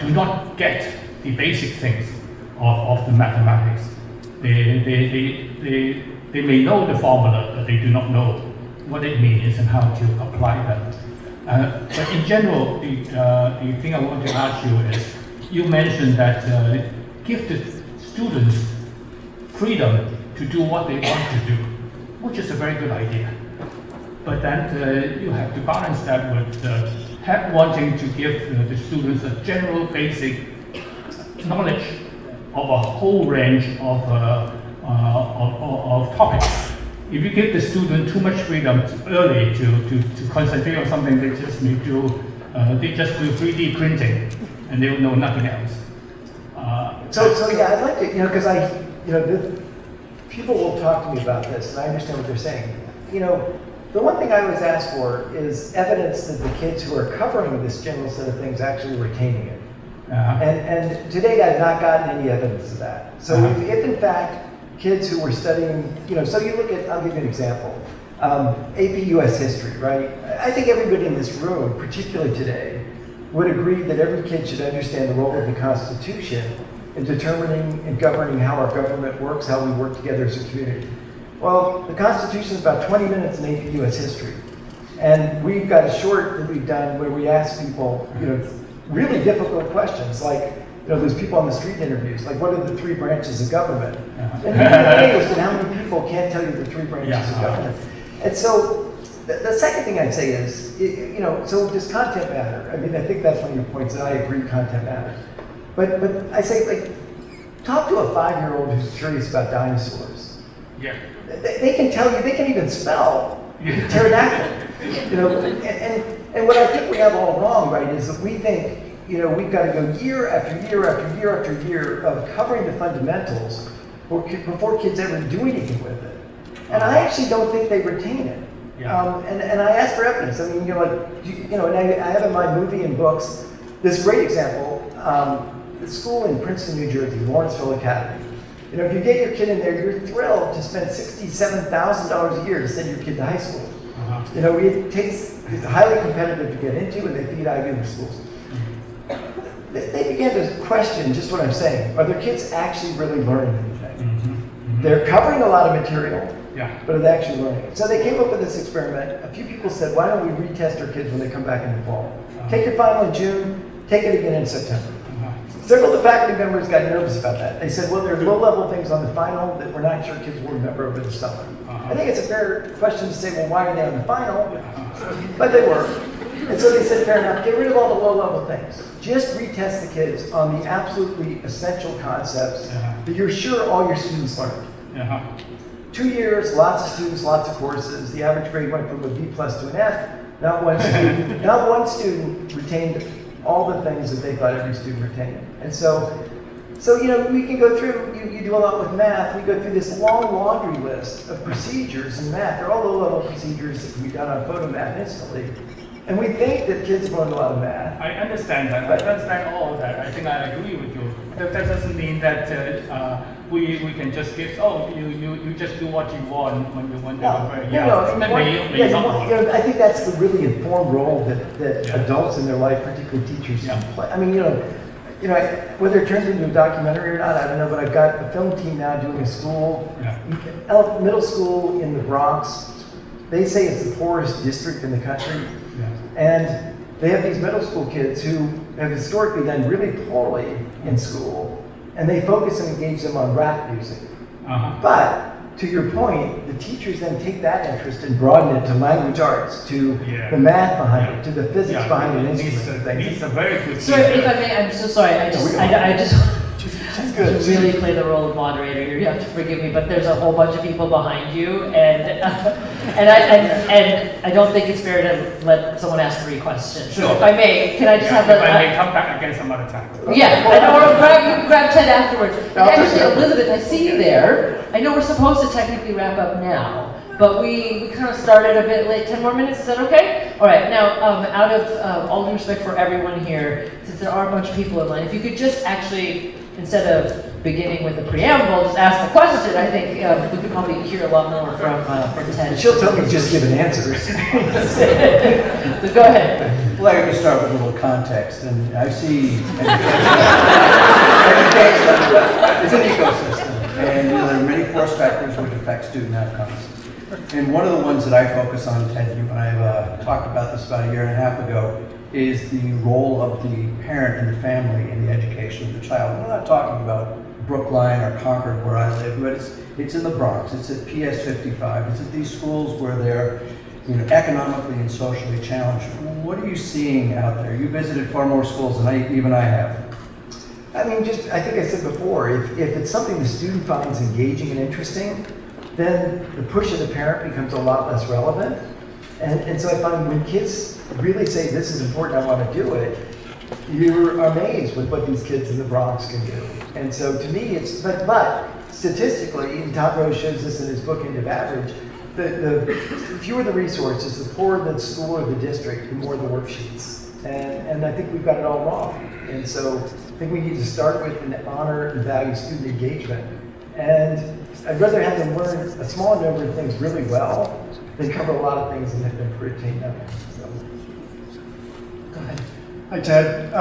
F: do not get the basic things of the mathematics. They may know the formula, but they do not know what it means and how to apply them. But in general, the thing I want to ask you is, you mentioned that give the students freedom to do what they want to do, which is a very good idea. But then you have to balance that with wanting to give the students a general basic knowledge of a whole range of topics. If you give the student too much freedom early to concentrate on something, they just do 3D printing, and they will know nothing else.
C: So yeah, I'd like to, because a people will talk to me about this, and I understand what they're saying. You know, the one thing I always ask for is evidence that the kids who are covering this general set of things actually retaining it. And to date, I've not gotten any evidence of that. So if in fact kids who were studying, you know, so you look at, I'll give you an example, AP US history, right? I think everybody in this room, particularly today, would agree that every kid should understand the role of the Constitution in determining and governing how our government works, how we work together as a community. Well, the Constitution is about 20 minutes in AP US history. And we've got a short that we've done where we ask people, you know, really difficult questions, like, you know, there's people on the street interviews, like, what are the 3 branches of government? And you'd be amazed at how many people can't tell you the 3 branches of government. And so, the second thing I'd say is, you know, so does content matter? I mean, I think that's one of your points, that I agree content matters. But I say, like, talk to a 5-year-old who's curious about dinosaurs.
F: Yeah.
C: They can tell you, they can even spell pterodactyl. You know, and what I think we have all wrong, right, is that we think, you know, we've got to go year after year after year after year of covering the fundamentals before kids ever do anything with it. And I actually don't think they retain it.
F: Yeah.
C: And I ask for evidence. I mean, you know, like, you know, and I have in my movie and books this great example. The school in Princeton, New Jersey, Lawrenceville Academy. You know, if you get your kid in there, you're thrilled to spend $67,000 a year to send your kid to high school. You know, it's highly competitive to get into, and they feed Ivy League schools. They began to question just what I'm saying. Are their kids actually really learning anything? They're covering a lot of material, but are they actually learning it? So they came up with this experiment. A few people said, why don't we retest our kids when they come back in the fall? Take your final in June, take it again in September. Several of the faculty members got nervous about that. They said, well, there are low-level things on the final that we're not sure kids will remember over the summer. I think it's a fair question to say, well, why are they on the final? But they were. And so they said, fair enough, get rid of all the low-level things. Just retest the kids on the absolutely essential concepts that you're sure all your students learned. 2 years, lots of students, lots of courses. The average grade went from a B+ to an F. Not one student retained all the things that they thought every student retained. And so you know, we can go through, you do a lot with math, we go through this long laundry list of procedures in math. They're all low-level procedures that can be done on photomath instantly. And we think that kids learn a lot of math.
F: I understand that. I understand all of that. I think I agree with you. That doesn't mean that we can just give, you just do what you want when they were very young.
C: I think that's the really informed role that adults in their life, particularly teachers, play. I mean, you know, whether it turns into a documentary or not, I don't know, but I've got a film team now doing a school, middle school in the Bronx. They say it's the poorest district in the country. And they have these middle school kids who have historically done really poorly in school, and they focus and engage them on rap music. But to your point, the teachers then take that interest and broaden it to language arts, to the math behind it, to the physics behind an instrument.
F: These are very good.
B: So if I may, I'm so sorry. I just to really play the role of moderator here. You have to forgive me, but there's a whole bunch of people behind you, and I don't think it's fair to let someone ask 3 questions. So if I may, can I just have
F: If I may come back again some other time.
B: Yeah, I know, or grab Ted afterwards. And actually, Elizabeth, I see you there. I know we're supposed to technically wrap up now, but we kind of started a bit late. 10 more minutes, is that okay? All right, now, out of all due respect for everyone here, since there are a bunch of people in line, if you could just actually, instead of beginning with a preamble, just ask the question. I think we could probably hear a lot more from Ted.
C: She'll tell me just give an answer.
B: So go ahead.
G: Well, let me start with a little context, and I see education is an ecosystem, and there are many force factors which affect student outcomes. And one of the ones that I focus on, Ted, you and I have talked about this about 1.5 years ago, is the role of the parent and the family in the education of the child. We're not talking about Brookline or Concord where I live, but it's in the Bronx, it's at PS 55, it's at these schools where they're economically and socially challenged. What are you seeing out there? You visited far more schools than even I have.
C: I mean, I think I said before, if it's something the student finds engaging and interesting, then the push of the parent becomes a lot less relevant. And so I find when kids really say, this is important, I want to do it, you're amazed with what these kids in the Bronx can do. And so to me, but statistically, and Todd Rose shows this in his book, End of Average, the fewer the resources, the poorer the school or the district, the more the worksheets. And I think we've got it all wrong. And so I think we need to start with an honor and value student engagement. And I'd rather have them learn a small number of things really well than cover a lot of things and retain them. So, go ahead.
H: Hi, Ted.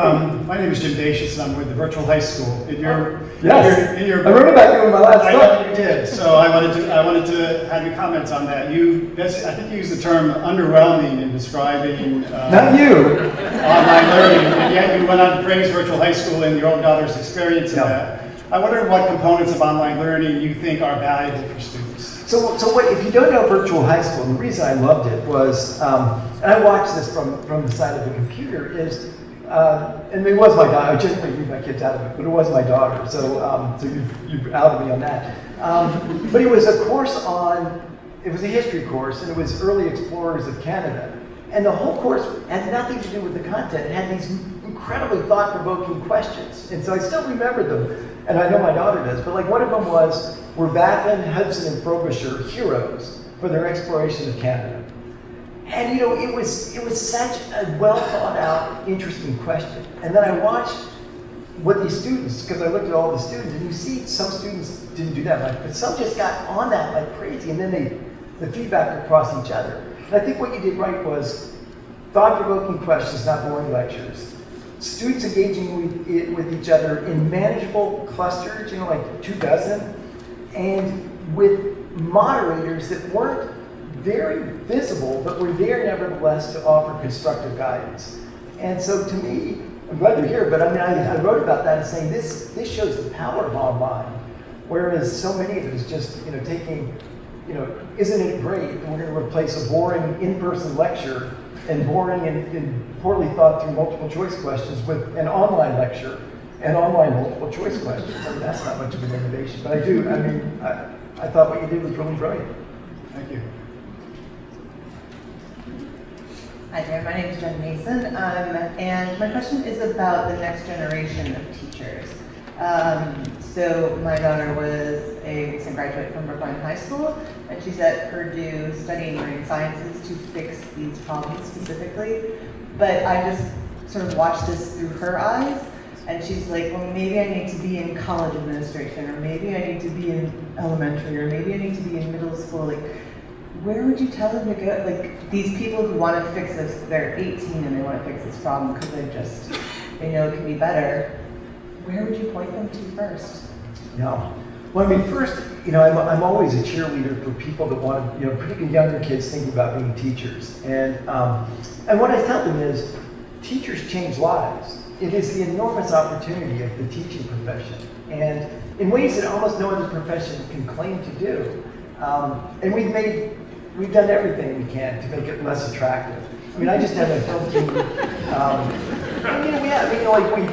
H: My name is Jim Dacius, and I'm with the Virtual High School.
C: Yes.
H: In your
C: I wrote about you in my last
H: I
C: book.
H: know you did. So I wanted to have your comments on that. I think you used the term underwhelming in describing
C: Not you.
H: online learning, and yet you went on to praise Virtual High School and your own daughter's experience in that. I wonder what components of online learning you think are valuable for students.
C: So what, if you don't know Virtual High School, the reason I loved it was, and I watched this from the side of the computer, is, and it was my daughter, I generally leave my kids out of it, but it was my daughter, so you've outed me on that. But it was a course it was a history course, and it was Early Explorers of Canada. And the whole course had nothing to do with the content. It had these incredibly thought-provoking questions. And so I still remember them, and I know my daughter does, but like one of them was, were Baffin, Hudson, and Frobisher heroes for their exploration of Canada? And you know, it was such a well thought out, interesting question. And then I watched what these students, because I looked at all the students, and you see some students didn't do that much, but some just got on that like crazy, and then the feedback across each other. And I think what you did right was thought-provoking questions, not boring lectures. Students engaging with each other in manageable clusters, you know, like 24, and with moderators that weren't very visible, but were there nevertheless to offer constructive guidance. And so to me, I'm glad you're here, but I mean, I wrote about that and saying this shows the power of online, whereas so many of it is just, you know, taking, you know, isn't it great that we're going to replace a boring in-person lecture and boring and poorly thought through multiple choice questions with an online lecture and online multiple choice questions. I mean, that's not much of an innovation, but I thought what you did was really brilliant.
H: Thank you.
I: Hi there, my name is Jen Mason, and my question is about the next generation of teachers. So my daughter was a recent graduate from Brookline High School, and she's at Purdue studying marine sciences to fix these problems specifically. But I just sort of watched this through her eyes, and she's like, well, maybe I need to be in college administration, or maybe I need to be in elementary, or maybe I need to be in middle school. Like, where would you tell them to go? Like, these people who want to fix this, they're 18 and they want to fix this problem because they know it can be better. Where would you point them to first?
C: Yeah. Well, I mean, first, you know, I'm always a cheerleader for people that want to, you know, particularly younger kids thinking about being teachers. And what I tell them is, teachers change lives. It is the enormous opportunity of the teaching profession, and in ways that almost no other profession can claim to do. And we've done everything we can to make it less attractive. I mean, I just have a film team.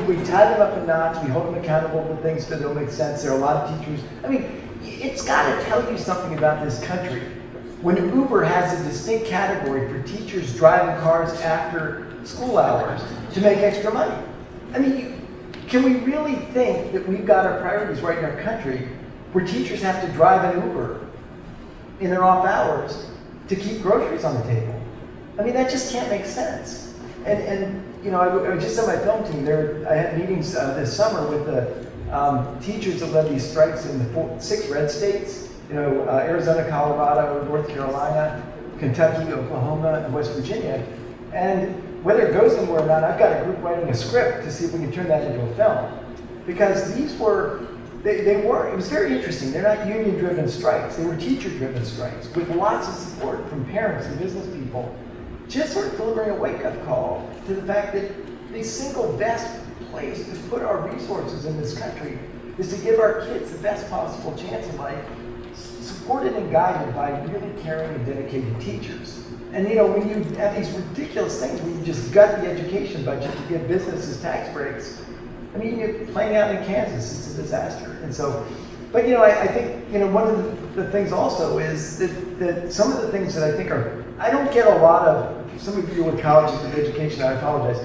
C: We tie them up in knots. We hold them accountable for things that don't make sense. There are a lot of teachers. I mean, it's got to tell you something about this country. When Uber has a distinct category for teachers driving cars after school hours to make extra money. I mean, can we really think that we've got our priorities right in our country where teachers have to drive an Uber in their off hours to keep groceries on the table? I mean, that just can't make sense. And you know, I was just on my film team. I had meetings this summer with the teachers that led these strikes in the 6 red states. You know, Arizona, Colorado, North Carolina, Kentucky, Oklahoma, and West Virginia. And whether it goes anywhere or not, I've got a group writing a script to see if we can turn that into a film. Because these were, it was very interesting. They're not union-driven strikes. They were teacher-driven strikes with lots of support from parents and business people. Just sort of delivering a wake-up call to the fact that the single best place to put our resources in this country is to give our kids the best possible chance in life, supported and guided by really caring and dedicated teachers. And you know, when you have these ridiculous things where you just gut the education budget to give businesses tax breaks, I mean, you're playing out in Kansas, it's a disaster. And so, but you know, I think, you know, one of the things also is that some of the things that I think are, I don't get a lot of, some of you with colleges of education, I apologize,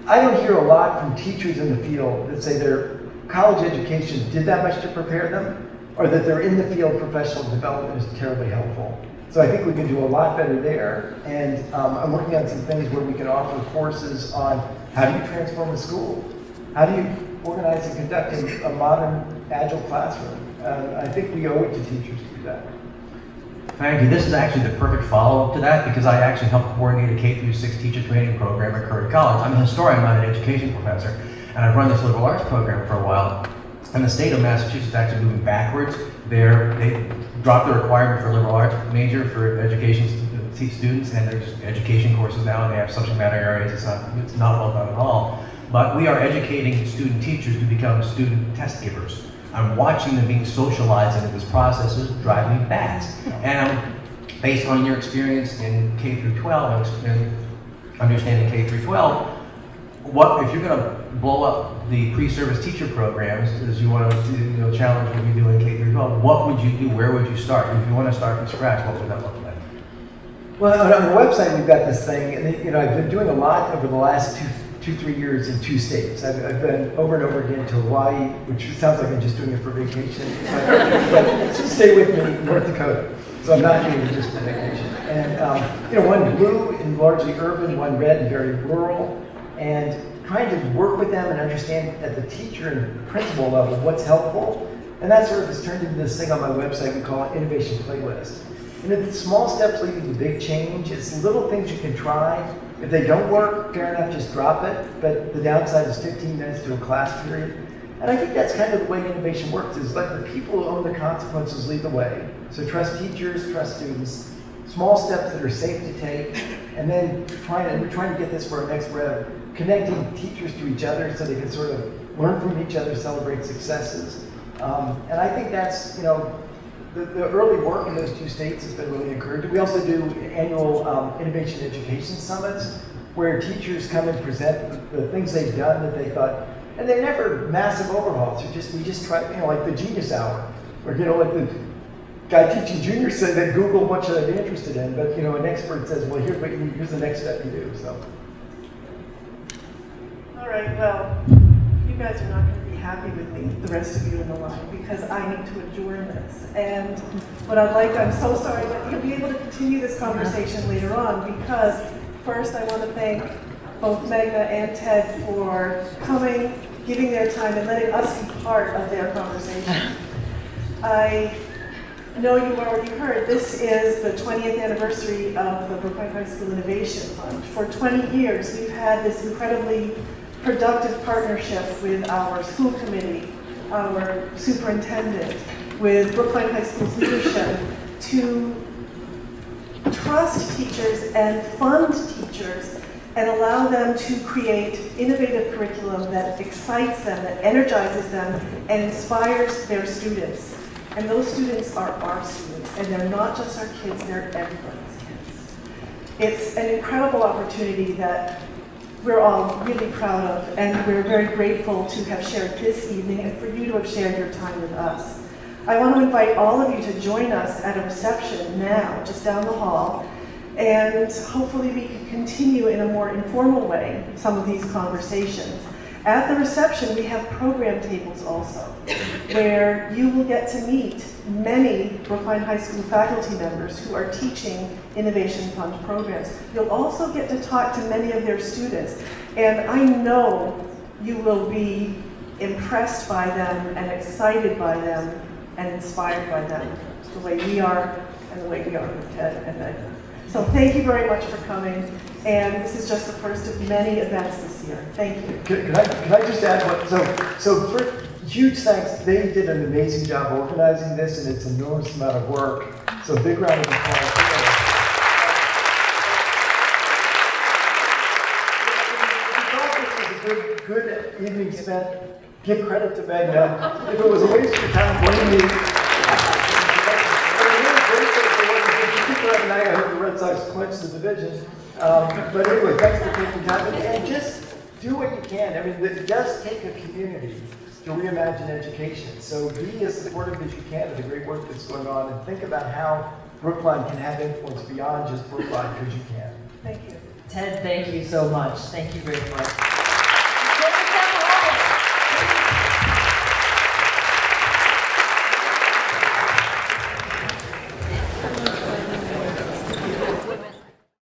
C: I don't hear a lot from teachers in the field that say their college education did that much to prepare them, or that they're in the field professional development is terribly helpful. So I think we can do a lot better there. And I'm working on some things where we can offer courses on how do you transform a school? How do you organize and conduct a modern, agile classroom? I think we owe it to teachers to do that.
J: Thank you. This is actually the perfect follow-up to that because I actually helped coordinate a K-6 teacher training program at Curry College. I'm a historian, I'm not an education professor, and I've run this liberal arts program for a while. And the state of Massachusetts is actually moving backwards. They dropped the requirement for a liberal arts major for education students, and there's education courses now, and they have subject matter areas. It's not well done at all. But we are educating student teachers to become student test givers. I'm watching them being socialized into this process is driving me bats. And based on your experience in K through 12 and understanding K through 12, what if you're going to blow up the pre-service teacher programs as you want to challenge what you do in K through 12? What would you do? Where would you start? If you want to start from scratch, what would that look like?
C: Well, on the website we've got this thing, and I've been doing a lot over the last 3 years in 2 states. I've been over and over again to Hawaii, which sounds like I'm just doing it for vacation. But so stay with me, North Dakota. So I'm not doing it just for vacation. And one blue and largely urban, one red and very rural, and trying to work with them and understand at the teacher and principal level what's helpful. And that sort of has turned into this thing on my website we call it Innovation Playlist. And it's small steps leading to big change. It's little things you can try. If they don't work, fair enough, just drop it. But the downside is 15 minutes to a class period. And I think that's kind of the way innovation works, is let the people who own the consequences lead the way. So trust teachers, trust students, small steps that are safe to take, and then we're trying to get this for our next rev, connecting teachers to each other so they can sort of learn from each other, celebrate successes. And I think that's, the early work in those 2 states has been really encouraging. We also do annual innovation education summits where teachers come and present the things they've done that they thought, and they're never massive overhauls. We just try, like the Genius Hour, or like the guy teaching juniors said that Google what should I be interested in, but an expert says, well, here's the next step you do. So.
K: All right, well, you guys are not going to be happy with me, the rest of you in the line, because I need to adjourn this. And what I'd like, I'm so sorry, but you'll be able to continue this conversation later on, because first I want to thank both Magna and Ted for coming, giving their time, and letting us be part of their conversation. I know you already heard, this is the 20th anniversary of the Brookline High School Innovation Fund. For 20 years, we've had this incredibly productive partnership with our school committee, our superintendent, with Brookline High School's leadership to trust teachers and fund teachers and allow them to create innovative curriculum that excites them, that energizes them, and inspires their students. And those students are our students, and they're not just our kids, they're everyone's kids. It's an incredible opportunity that we're all really proud of, and we're very grateful to have shared this evening and for you to have shared your time with us. I want to invite all of you to join us at a reception now, just down the hall, and hopefully we can continue in a more informal way some of these conversations. At the reception, we have program tables also, where you will get to meet many Brookline High School faculty members who are teaching Innovation Fund programs. You'll also get to talk to many of their students, and I know you will be impressed by them and excited by them and inspired by them, the way we are and the way we are with Ted and Magna. So thank you very much for coming, and this is just the first of many events this year. Thank you.
C: Can I just add one? So for huge thanks, they did an amazing job organizing this, and it's an enormous amount of work. So big round of applause. If you thought this was a good evening spent, give credit to Magna. If it was a waste of time, blame me. I hope the Red Sox clinch the division. But anyway, thanks for taking time. And just do what you can. I mean, it does take a community to reimagine education. So be as supportive as you can of the great work that's going on, and think about how Brookline can have influence beyond just Brookline, because you can.
K: Thank you.
B: Ted, thank you so much. Thank you very much.